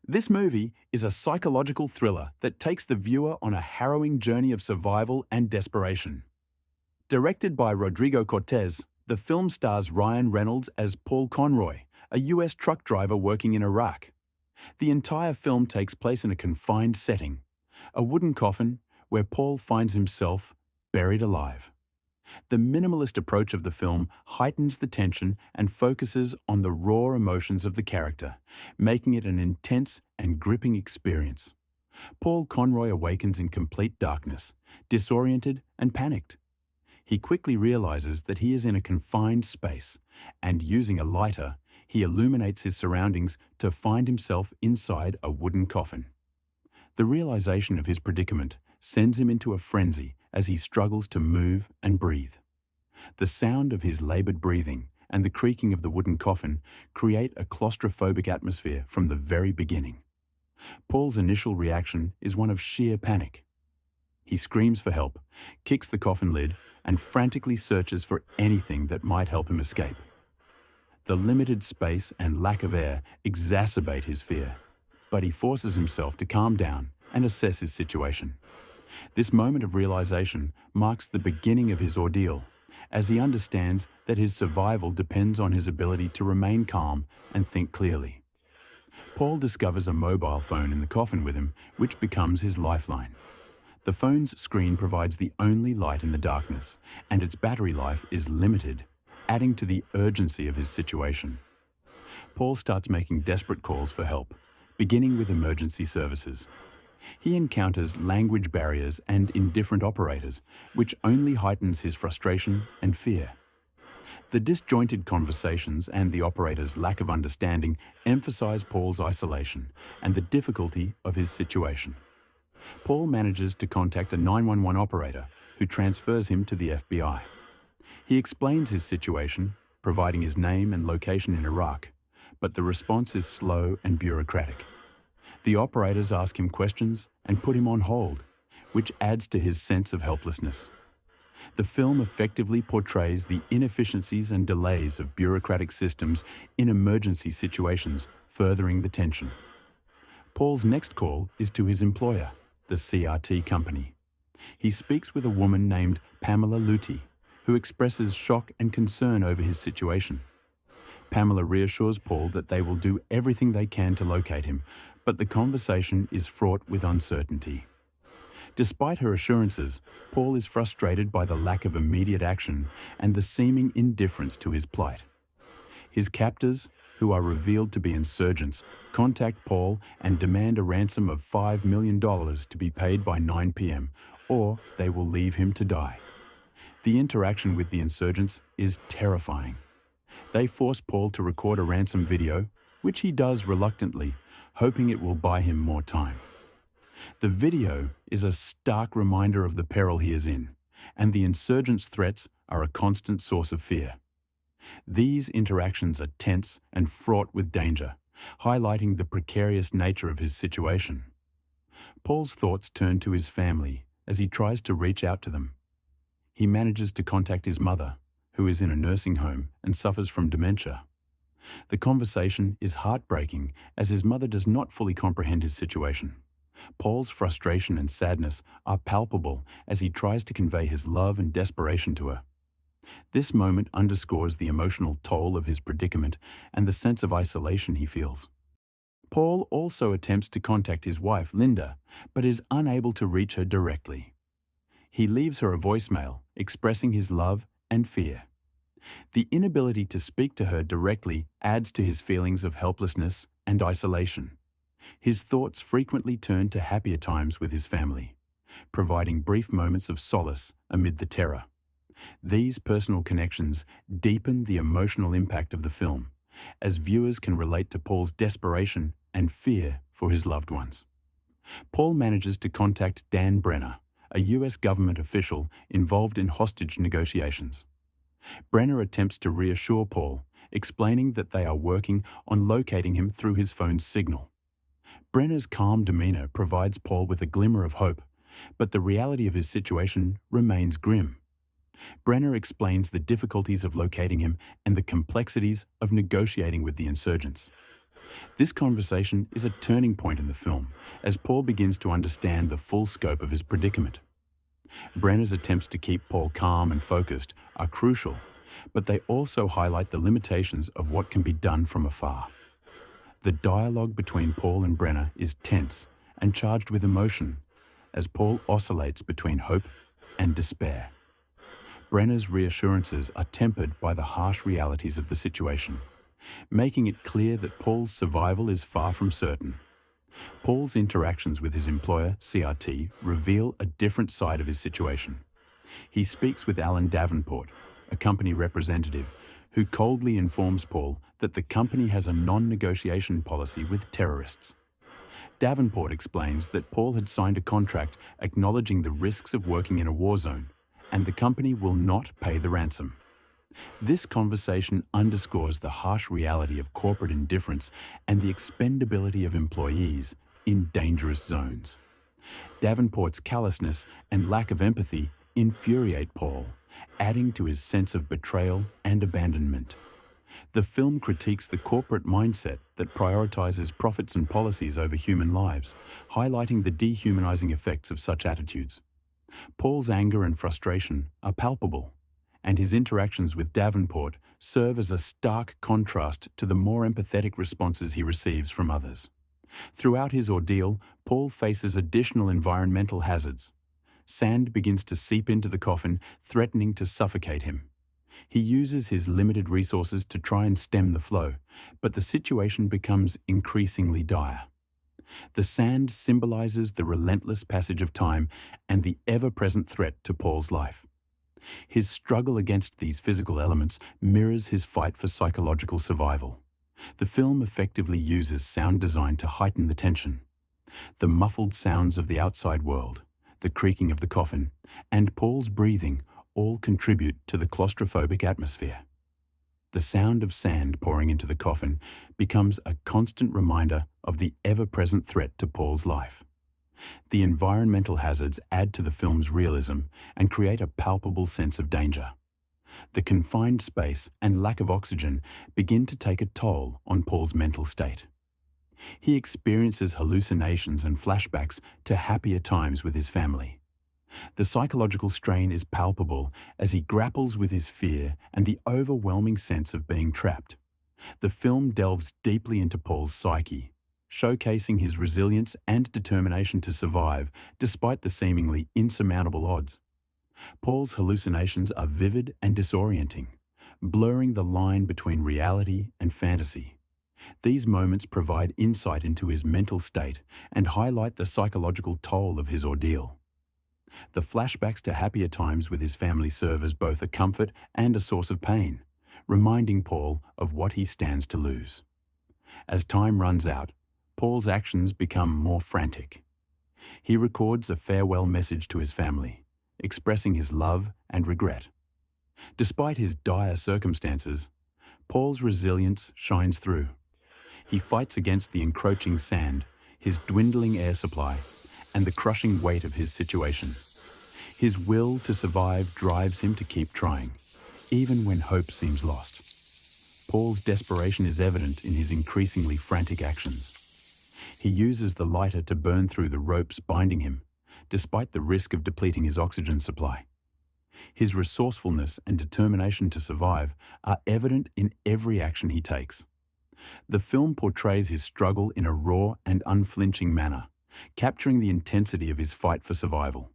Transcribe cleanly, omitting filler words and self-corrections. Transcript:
This movie is a psychological thriller that takes the viewer on a harrowing journey of survival and desperation. Directed by Rodrigo Cortez, the film stars Ryan Reynolds as Paul Conroy, a US truck driver working in Iraq. The entire film takes place in a confined setting, a wooden coffin where Paul finds himself buried alive. The minimalist approach of the film heightens the tension and focuses on the raw emotions of the character, making it an intense and gripping experience. Paul Conroy awakens in complete darkness, disoriented and panicked. He quickly realizes that he is in a confined space, and using a lighter, he illuminates his surroundings to find himself inside a wooden coffin. The realization of his predicament sends him into a frenzy as he struggles to move and breathe. The sound of his labored breathing and the creaking of the wooden coffin create a claustrophobic atmosphere from the very beginning. Paul's initial reaction is one of sheer panic. He screams for help, kicks the coffin lid, and frantically searches for anything that might help him escape. The limited space and lack of air exacerbate his fear, but he forces himself to calm down and assess his situation. This moment of realization marks the beginning of his ordeal, as he understands that his survival depends on his ability to remain calm and think clearly. Paul discovers a mobile phone in the coffin with him, which becomes his lifeline. The phone's screen provides the only light in the darkness, and its battery life is limited, adding to the urgency of his situation. Paul starts making desperate calls for help, beginning with emergency services. He encounters language barriers and indifferent operators, which only heightens his frustration and fear. The disjointed conversations and the operator's lack of understanding emphasize Paul's isolation and the difficulty of his situation. Paul manages to contact a 911 operator, who transfers him to the FBI. He explains his situation, providing his name and location in Iraq, but the response is slow and bureaucratic. The operators ask him questions and put him on hold, which adds to his sense of helplessness. The film effectively portrays the inefficiencies and delays of bureaucratic systems in emergency situations, furthering the tension. Paul's next call is to his employer, the CRT company. He speaks with a woman named Pamela Luty, who expresses shock and concern over his situation. Pamela reassures Paul that they will do everything they can to locate him, but the conversation is fraught with uncertainty. Despite her assurances, Paul is frustrated by the lack of immediate action and the seeming indifference to his plight. His captors, who are revealed to be insurgents, contact Paul and demand a ransom of $5 million to be paid by 9 p.m., or they will leave him to die. The interaction with the insurgents is terrifying. They force Paul to record a ransom video, which he does reluctantly, hoping it will buy him more time. The video is a stark reminder of the peril he is in, and the insurgents' threats are a constant source of fear. These interactions are tense and fraught with danger, highlighting the precarious nature of his situation. Paul's thoughts turn to his family as he tries to reach out to them. He manages to contact his mother, who is in a nursing home and suffers from dementia. The conversation is heartbreaking as his mother does not fully comprehend his situation. Paul's frustration and sadness are palpable as he tries to convey his love and desperation to her. This moment underscores the emotional toll of his predicament and the sense of isolation he feels. Paul also attempts to contact his wife, Linda, but is unable to reach her directly. He leaves her a voicemail expressing his love and fear. The inability to speak to her directly adds to his feelings of helplessness and isolation. His thoughts frequently turn to happier times with his family, providing brief moments of solace amid the terror. These personal connections deepen the emotional impact of the film, as viewers can relate to Paul's desperation and fear for his loved ones. Paul manages to contact Dan Brenner, a US government official involved in hostage negotiations. Brenner attempts to reassure Paul, explaining that they are working on locating him through his phone's signal. Brenner's calm demeanor provides Paul with a glimmer of hope, but the reality of his situation remains grim. Brenner explains the difficulties of locating him and the complexities of negotiating with the insurgents. This conversation is a turning point in the film, as Paul begins to understand the full scope of his predicament. Brenner's attempts to keep Paul calm and focused are crucial, but they also highlight the limitations of what can be done from afar. The dialogue between Paul and Brenner is tense and charged with emotion, as Paul oscillates between hope and despair. Brenner's reassurances are tempered by the harsh realities of the situation, making it clear that Paul's survival is far from certain. Paul's interactions with his employer, CRT, reveal a different side of his situation. He speaks with Alan Davenport, a company representative, who coldly informs Paul that the company has a non-negotiation policy with terrorists. Davenport explains that Paul had signed a contract acknowledging the risks of working in a war zone, and the company will not pay the ransom. This conversation underscores the harsh reality of corporate indifference and the expendability of employees in dangerous zones. Davenport's callousness and lack of empathy infuriate Paul, adding to his sense of betrayal and abandonment. The film critiques the corporate mindset that prioritizes profits and policies over human lives, highlighting the dehumanizing effects of such attitudes. Paul's anger and frustration are palpable, and his interactions with Davenport serve as a stark contrast to the more empathetic responses he receives from others. Throughout his ordeal, Paul faces additional environmental hazards. Sand begins to seep into the coffin, threatening to suffocate him. He uses his limited resources to try and stem the flow, but the situation becomes increasingly dire. The sand symbolizes the relentless passage of time and the ever-present threat to Paul's life. His struggle against these physical elements mirrors his fight for psychological survival. The film effectively uses sound design to heighten the tension. The muffled sounds of the outside world, the creaking of the coffin, and Paul's breathing all contribute to the claustrophobic atmosphere. The sound of sand pouring into the coffin becomes a constant reminder of the ever-present threat to Paul's life. The environmental hazards add to the film's realism and create a palpable sense of danger. The confined space and lack of oxygen begin to take a toll on Paul's mental state. He experiences hallucinations and flashbacks to happier times with his family. The psychological strain is palpable as he grapples with his fear and the overwhelming sense of being trapped. The film delves deeply into Paul's psyche, showcasing his resilience and determination to survive despite the seemingly insurmountable odds. Paul's hallucinations are vivid and disorienting, blurring the line between reality and fantasy. These moments provide insight into his mental state and highlight the psychological toll of his ordeal. The flashbacks to happier times with his family serve as both a comfort and a source of pain, reminding Paul of what he stands to lose. As time runs out, Paul's actions become more frantic. He records a farewell message to his family, expressing his love and regret. Despite his dire circumstances, Paul's resilience shines through. He fights against the encroaching sand, his dwindling air supply, and the crushing weight of his situation. His will to survive drives him to keep trying, even when hope seems lost. Paul's desperation is evident in his increasingly frantic actions. He uses the lighter to burn through the ropes binding him, despite the risk of depleting his oxygen supply. His resourcefulness and determination to survive are evident in every action he takes. The film portrays his struggle in a raw and unflinching manner, capturing the intensity of his fight for survival.